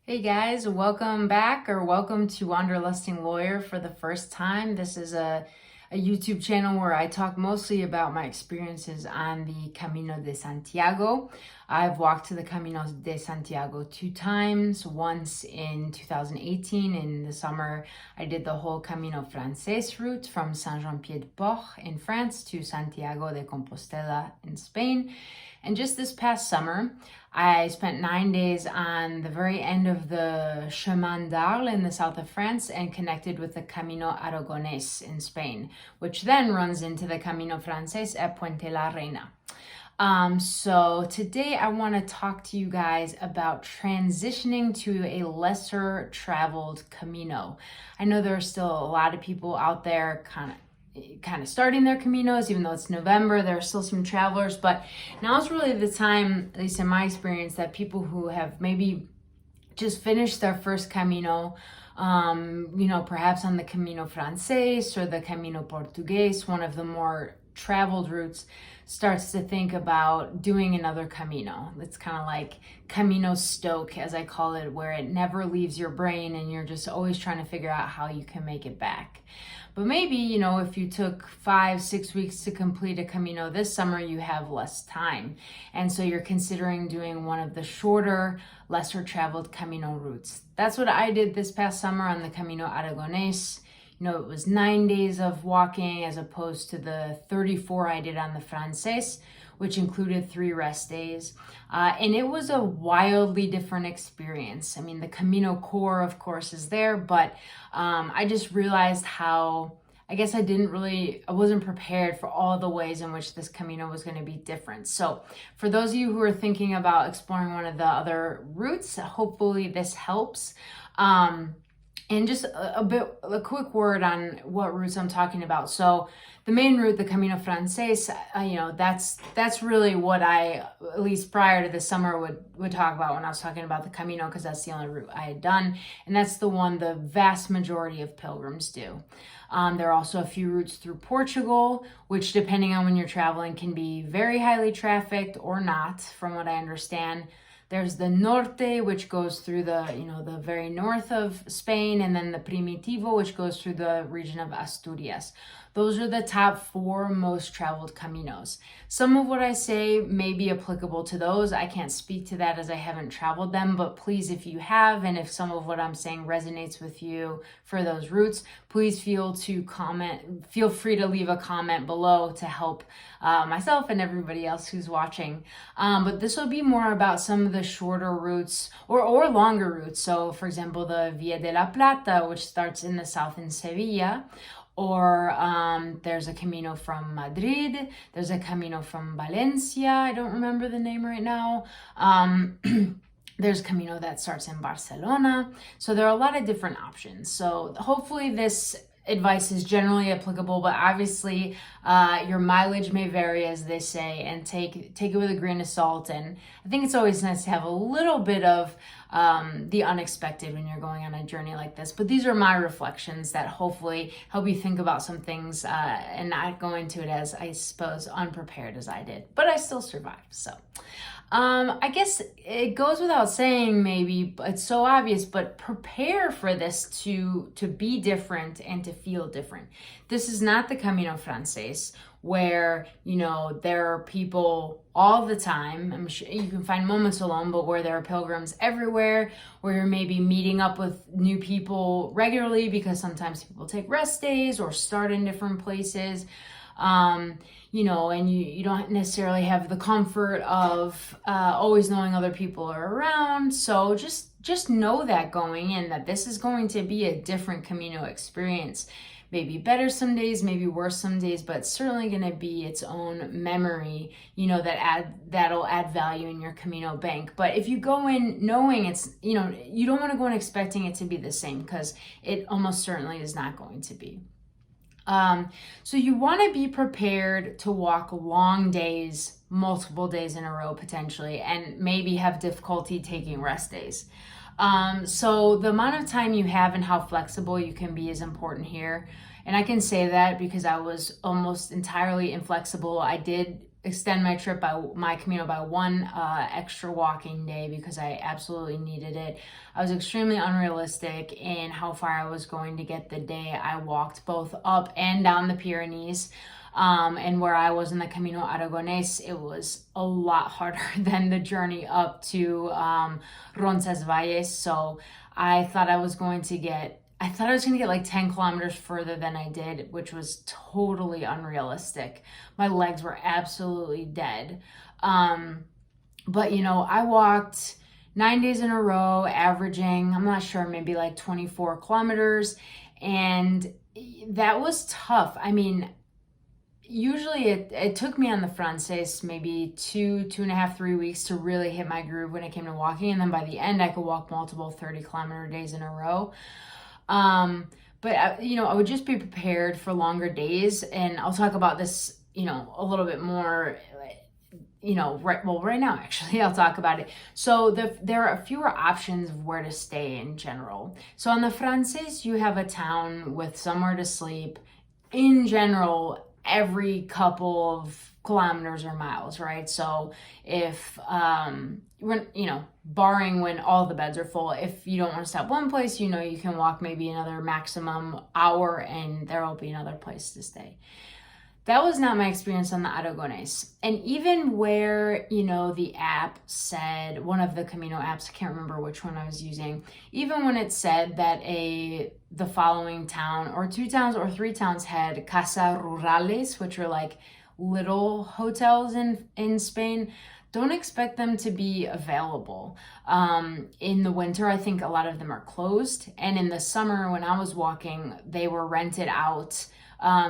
Hey guys, welcome back or welcome to Wanderlusting Lawyer for the first time. This is a YouTube channel where I talk mostly about my experiences on the Camino de Santiago. I've walked to the Camino de Santiago 2 times, once in 2018 in the summer. I did the whole Camino Francés route from Saint-Jean-Pied-de-Port in France to Santiago de Compostela in Spain. And just this past summer, I spent 9 days on the very end of the Chemin d'Arles in the south of France and connected with the Camino Aragonés in Spain, which then runs into the Camino Francés at Puente la Reina. So today I want to talk to you guys about transitioning to a lesser traveled Camino. I know there are still a lot of people out there kind of starting their Caminos, even though it's November. There are still some travelers, but now is really the time, at least in my experience, that people who have maybe just finished their first Camino, perhaps on the Camino Francés or the Camino Portugués, one of the more traveled routes, starts to think about doing another Camino. It's kind of like Camino Stoke, as I call it, where it never leaves your brain and you're just always trying to figure out how you can make it back. But maybe, if you took 5-6 weeks to complete a Camino this summer, you have less time. And so you're considering doing one of the shorter, lesser traveled Camino routes. That's what I did this past summer on the Camino Aragonés. It was 9 days of walking as opposed to the 34 I did on the Francés, which included 3 rest days. And it was a wildly different experience. I mean, the Camino core, of course, is there, but I just realized how, I guess I wasn't prepared for all the ways in which this Camino was going to be different. So for those of you who are thinking about exploring one of the other routes, hopefully this helps. And just a quick word on what routes I'm talking about. So the main route, the Camino Francés, that's really what I, at least prior to this summer, would talk about when I was talking about the Camino, because that's the only route I had done. And that's the one the vast majority of pilgrims do. There are also a few routes through Portugal, which, depending on when you're traveling, can be very highly trafficked or not, from what I understand. There's the Norte, which goes through the very north of Spain, and then the Primitivo, which goes through the region of Asturias. Those are the top 4 most traveled Caminos. Some of what I say may be applicable to those. I can't speak to that as I haven't traveled them, but please, if you have, and if some of what I'm saying resonates with you for those routes, please feel free to leave a comment below to help myself and everybody else who's watching. But this will be more about some of the shorter routes or longer routes. So, for example, the Via de la Plata, which starts in the south in Sevilla, or there's a Camino from Madrid, there's a Camino from Valencia, I don't remember the name right now. There's Camino that starts in Barcelona. So there are a lot of different options. So hopefully this advice is generally applicable, but obviously your mileage may vary, as they say, and take it with a grain of salt. And I think it's always nice to have a little bit of the unexpected when you're going on a journey like this. But these are my reflections that hopefully help you think about some things and not go into it as, I suppose, unprepared as I did. But I still survived, so. I guess it goes without saying, maybe it's so obvious, but prepare for this to be different and to feel different. This is not the Camino Francés, where, there are people all the time. I'm sure you can find moments alone, but where there are pilgrims everywhere, where you're maybe meeting up with new people regularly, because sometimes people take rest days or start in different places. And you don't necessarily have the comfort of always knowing other people are around. So just know that going in, that this is going to be a different Camino experience. Maybe better some days, maybe worse some days, but it's certainly going to be its own memory, that'll add value in your Camino bank. But if you go in knowing it's, you don't want to go in expecting it to be the same, because it almost certainly is not going to be. So you want to be prepared to walk long days, multiple days in a row potentially, and maybe have difficulty taking rest days. So the amount of time you have and how flexible you can be is important here. And I can say that because I was almost entirely inflexible. I did extend my trip by my Camino by one extra walking day because I absolutely needed it. I was extremely unrealistic in how far I was going to get the day. I walked both up and down the Pyrenees. And where I was in the Camino Aragonés, it was a lot harder than the journey up to Roncesvalles. So I thought I was going to get like 10 kilometers further than I did, which was totally unrealistic. My legs were absolutely dead. But I walked 9 days in a row, averaging, I'm not sure, maybe like 24 kilometers. And that was tough. I mean, usually it took me on the Frances maybe 2.5, 3 weeks to really hit my groove when it came to walking. And then by the end, I could walk multiple 30-kilometer days in a row. But I would just be prepared for longer days, and I'll talk about this, a little bit more, right now, actually, I'll talk about it. So there are fewer options of where to stay in general. So on the Frances, you have a town with somewhere to sleep in general every couple of kilometers or miles, right? So if, barring when all the beds are full, if you don't want to stop one place, you can walk maybe another maximum hour and there will be another place to stay. That was not my experience on the Aragonés. And even where, the app said, one of the Camino apps, I can't remember which one I was using, even when it said that the following town or 2 towns or 3 towns had casa rurales, which are like little hotels in Spain, don't expect them to be available. In the winter, I think a lot of them are closed. And in the summer, when I was walking, they were rented out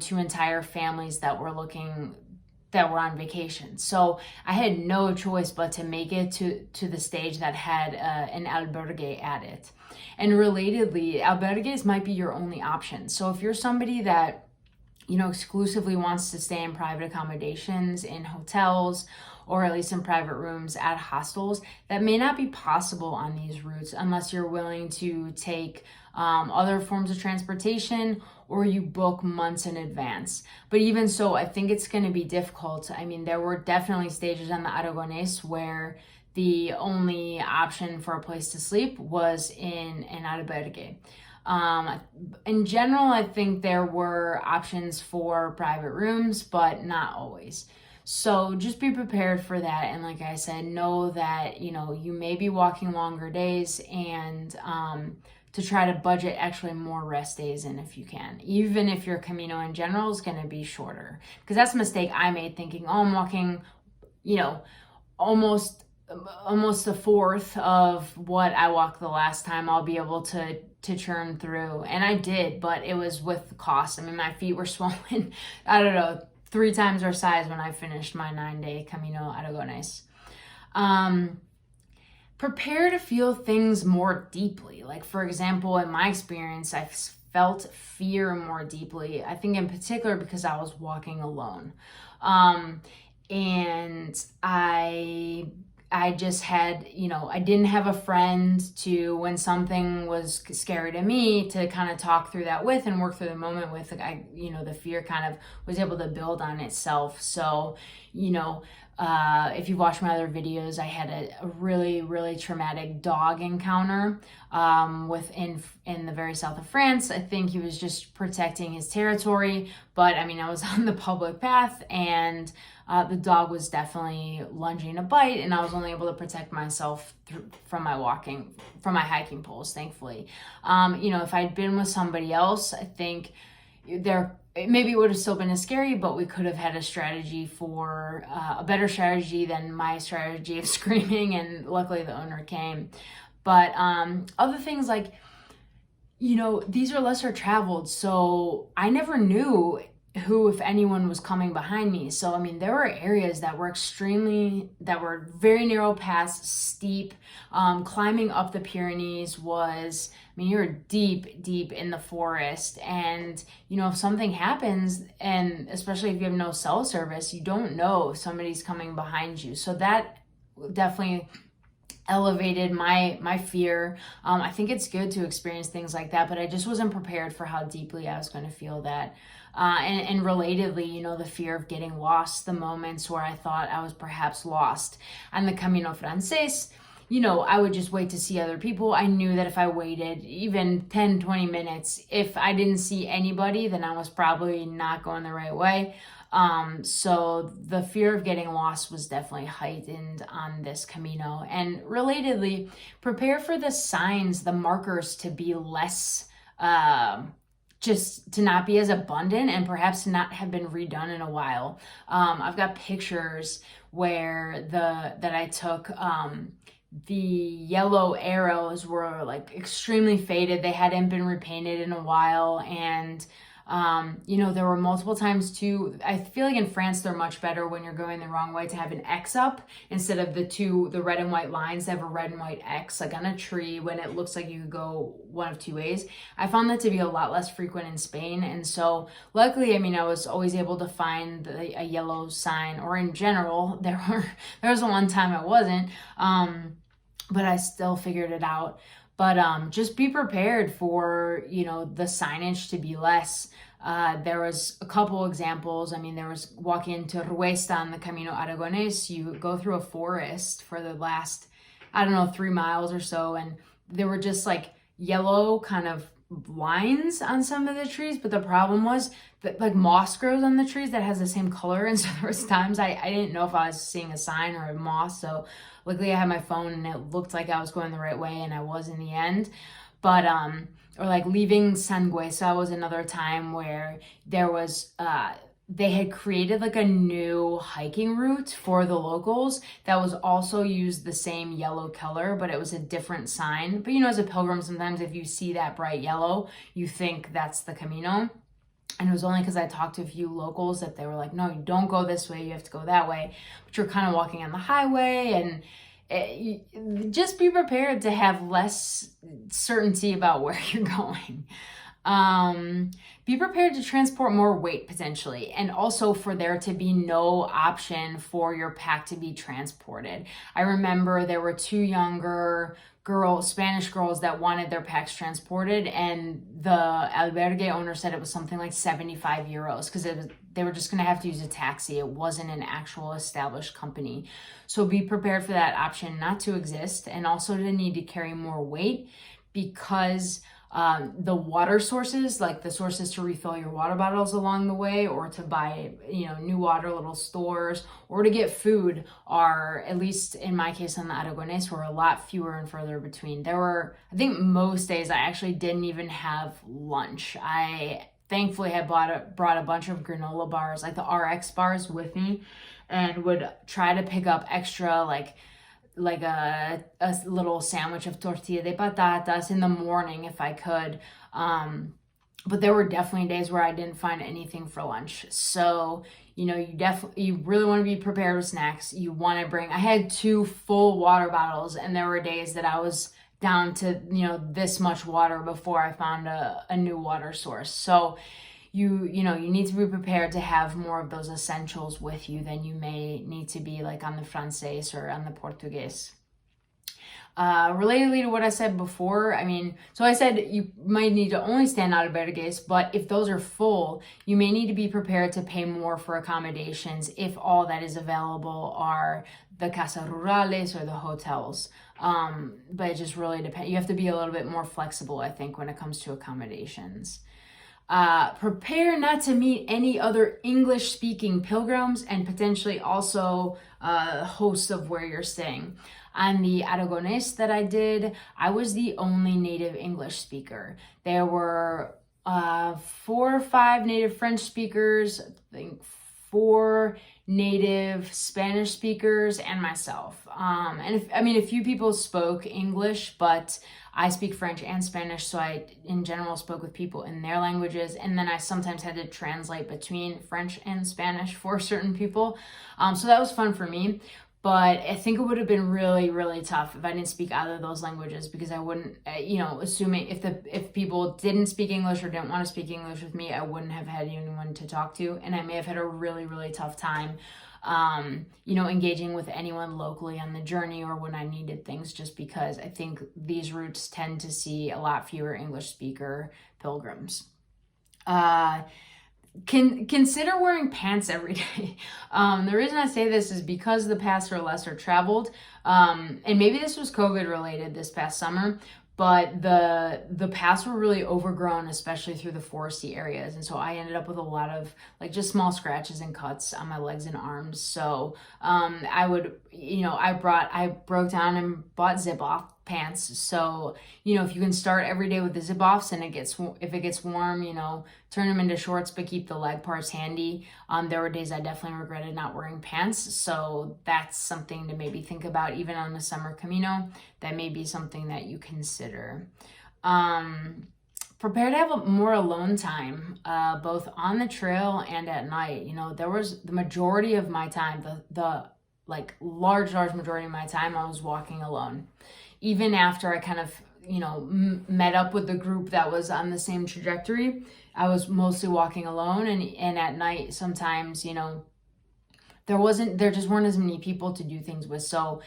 to entire families that were on vacation. So I had no choice but to make it to the stage that had an albergue at it. And relatedly, albergues might be your only option. So if you're somebody that exclusively wants to stay in private accommodations, in hotels, or at least in private rooms at hostels, that may not be possible on these routes unless you're willing to take other forms of transportation or you book months in advance. But even so, I think it's going to be difficult. I mean, there were definitely stages on the Aragonés where the only option for a place to sleep was in an albergue. In general, I think there were options for private rooms, but not always. So just be prepared for that. And like I said, know that, you may be walking longer days, and to try to budget actually more rest days in if you can, even if your Camino in general is going to be shorter. Because that's a mistake I made, thinking, I'm walking, almost a fourth of what I walked the last time. I'll be able to churn through. And I did, but it was with the cost. I mean, my feet were swollen, 3 times their size when I finished my 9-day Camino Aragonés. Prepare to feel things more deeply. Like, for example, in my experience, I felt fear more deeply. I think in particular because I was walking alone. And I just had, I didn't have a friend to, when something was scary to me, to kind of talk through that with and work through the moment with. The fear kind of was able to build on itself. So, if you've watched my other videos, I had a really, really traumatic dog encounter in the very south of France. I think he was just protecting his territory, but I was on the public path, and the dog was definitely lunging to bite, and I was only able to protect myself from my hiking poles, thankfully. If I'd been with somebody else, I think maybe it would have still been as scary, but we could have had a strategy for a better strategy than my strategy of screaming, and luckily the owner came. But other things like, these are lesser traveled, so I never knew who, if anyone, was coming behind me. So, there were areas that were very narrow paths, steep. Climbing up the Pyrenees was, you're deep, deep in the forest. And, if something happens, and especially if you have no cell service, you don't know if somebody's coming behind you. So that definitely elevated my fear. I think it's good to experience things like that, but I just wasn't prepared for how deeply I was going to feel that. And relatedly, you know, the fear of getting lost, the moments where I thought I was perhaps lost. And the Camino Frances, you know, I would just wait to see other people. I knew that if I waited even 10, 20 minutes, if I didn't see anybody, then I was probably not going the right way. So the fear of getting lost was definitely heightened on this Camino. And relatedly, prepare for the signs, the markers to be less, just to not be as abundant and perhaps not have been redone in a while. I've got pictures where that I took, the yellow arrows were like extremely faded. They hadn't been repainted in a while. And you know, there were multiple times too. I feel like in France, they're much better when you're going the wrong way to have an X up instead of the red and white lines. They have a red and white X like on a tree when it looks like you could go one of two ways. I found that to be a lot less frequent in Spain. And so luckily, I mean, I was always able to find a yellow sign, or in general, there was one time I wasn't, but I still figured it out. But just be prepared for, you know, the signage to be less. There was a couple examples. I mean, there was walking into Ruesta on the Camino Aragonés. You go through a forest for the last, I don't know, 3 miles or so. And there were just like yellow kind of lines on some of the trees. But the problem was that like moss grows on the trees that has the same color. And so there was times I didn't know if I was seeing a sign or a moss. So luckily I had my phone and it looked like I was going the right way, and I was in the end. But or like leaving Sangüesa was another time where there was they had created like a new hiking route for the locals that was also used the same yellow color, but it was a different sign. But you know, as a pilgrim, sometimes if you see that bright yellow, you think that's the Camino. And it was only because I talked to a few locals that they were like, no, you don't go this way, you have to go that way. But you're kind of walking on the highway, and just be prepared to have less certainty about where you're going. Be prepared to transport more weight potentially, and also for there to be no option for your pack to be transported. I remember there were 2 younger Spanish girls that wanted their packs transported, and the albergue owner said it was something like 75 euros because they were just going to have to use a taxi. It wasn't an actual established company. So be prepared for that option not to exist, and also to need to carry more weight because the water sources, like the sources to refill your water bottles along the way, or to buy, you know, new water, little stores, or to get food, are, at least in my case on the Aragonés, were a lot fewer and further between. There were, I think most days I actually didn't even have lunch. I thankfully had brought a bunch of granola bars, like the RX bars, with me, and would try to pick up extra like a little sandwich of tortilla de patatas in the morning if I could. But there were definitely days where I didn't find anything for lunch. So, you know, you really want to be prepared with snacks. You want to bring, I had 2 full water bottles, and there were days that I was down to, you know, this much water before I found a new water source. So you need to be prepared to have more of those essentials with you than you may need to be like on the Frances or on the Portuguese. Relatedly to what I said before, I mean, so I said you might need to only stay in albergues, but if those are full, you may need to be prepared to pay more for accommodations if all that is available are the casa rurales or the hotels. But it just really depends. You have to be a little bit more flexible, I think, when it comes to accommodations. Prepare not to meet any other English-speaking pilgrims, and potentially also hosts of where you're staying. On the Aragonés that I did, I was the only native English speaker. There were 4 or 5 native French speakers, I think 4 native Spanish speakers, and myself. And a few people spoke English, but I speak French and Spanish, so I, in general, spoke with people in their languages, and then I sometimes had to translate between French and Spanish for certain people. So that was fun for me, but I think it would have been really, really tough if I didn't speak either of those languages, because I wouldn't, assuming if people didn't speak English or didn't want to speak English with me, I wouldn't have had anyone to talk to, and I may have had a really, really tough time engaging with anyone locally on the journey or when I needed things, just because I think these routes tend to see a lot fewer English speaker pilgrims. Consider wearing pants every day. The reason I say this is because the paths are lesser traveled, and maybe this was COVID related this past summer, but the paths were really overgrown, especially through the foresty areas. And so I ended up with a lot of like just small scratches and cuts on my legs and arms. So I broke down and bought zip off pants. So, if you can start every day with the zip offs and if it gets warm, turn them into shorts, but keep the leg parts handy. There were days I definitely regretted not wearing pants. So that's something to maybe think about even on the summer Camino. That may be something that you consider. Prepare to have more alone time, both on the trail and at night. There was the majority of my time, the large majority of my time, I was walking alone. Even after I kind of, met up with the group that was on the same trajectory, I was mostly walking alone. And at night, sometimes, there just weren't as many people to do things with. So,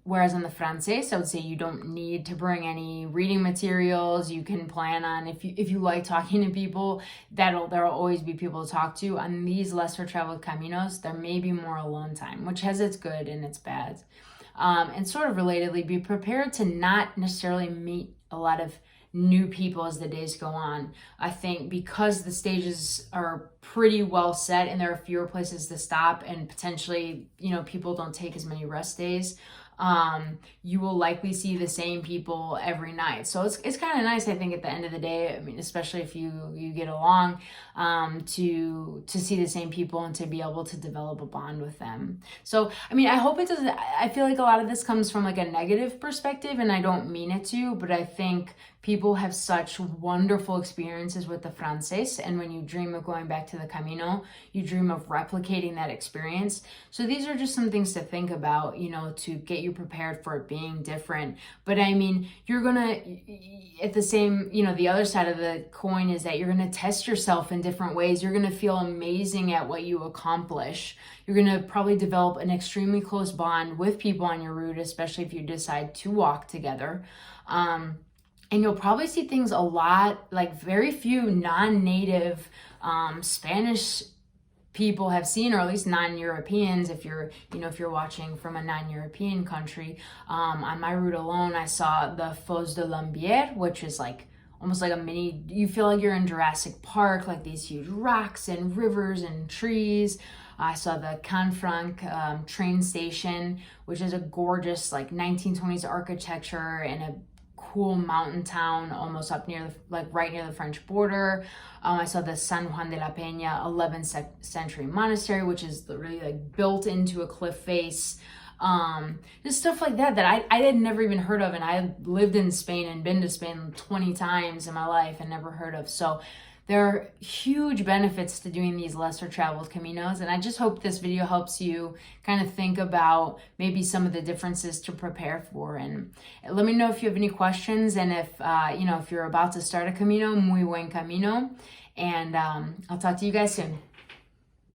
whereas on the Frances, I would say you don't need to bring any reading materials. You can plan on, if you like talking to people, there'll always be people to talk to. On these lesser traveled caminos, there may be more alone time, which has its good and its bad. And sort of relatedly, be prepared to not necessarily meet a lot of new people as the days go on. I think because the stages are pretty well set and there are fewer places to stop and potentially, people don't take as many rest days, you will likely see the same people every night. So it's kind of nice, I think, at the end of the day. I mean, especially if you get along, to see the same people and to be able to develop a bond with them. So, I mean, I hope it doesn't, I feel like a lot of this comes from like a negative perspective, and I don't mean it to, but I think people have such wonderful experiences with the Frances, and when you dream of going back to the Camino, you dream of replicating that experience. So these are just some things to think about, to get you prepared for it being different. But I mean, you're gonna, at the same, the other side of the coin is that you're gonna test yourself in different ways. You're gonna feel amazing at what you accomplish. You're gonna probably develop an extremely close bond with people on your route, especially if you decide to walk together. And you'll probably see things a lot, like very few non-native Spanish people have seen, or at least non-Europeans, if you're watching from a non-European country. On my route alone, I saw the Foz de Lambier, which is like almost like a mini, you feel like you're in Jurassic Park, like these huge rocks and rivers and trees. I saw the Canfranc train station, which is a gorgeous like 1920s architecture and a cool mountain town almost up near right near the French border. I saw the San Juan de la Peña 11th century monastery, which is really like built into a cliff face. Just stuff like that I had never even heard of, and I had lived in Spain and been to Spain 20 times in my life and never heard of. So there are huge benefits to doing these lesser traveled Caminos, and I just hope this video helps you kind of think about maybe some of the differences to prepare for. And let me know if you have any questions, and if you're about to start a Camino, muy buen camino, and I'll talk to you guys soon.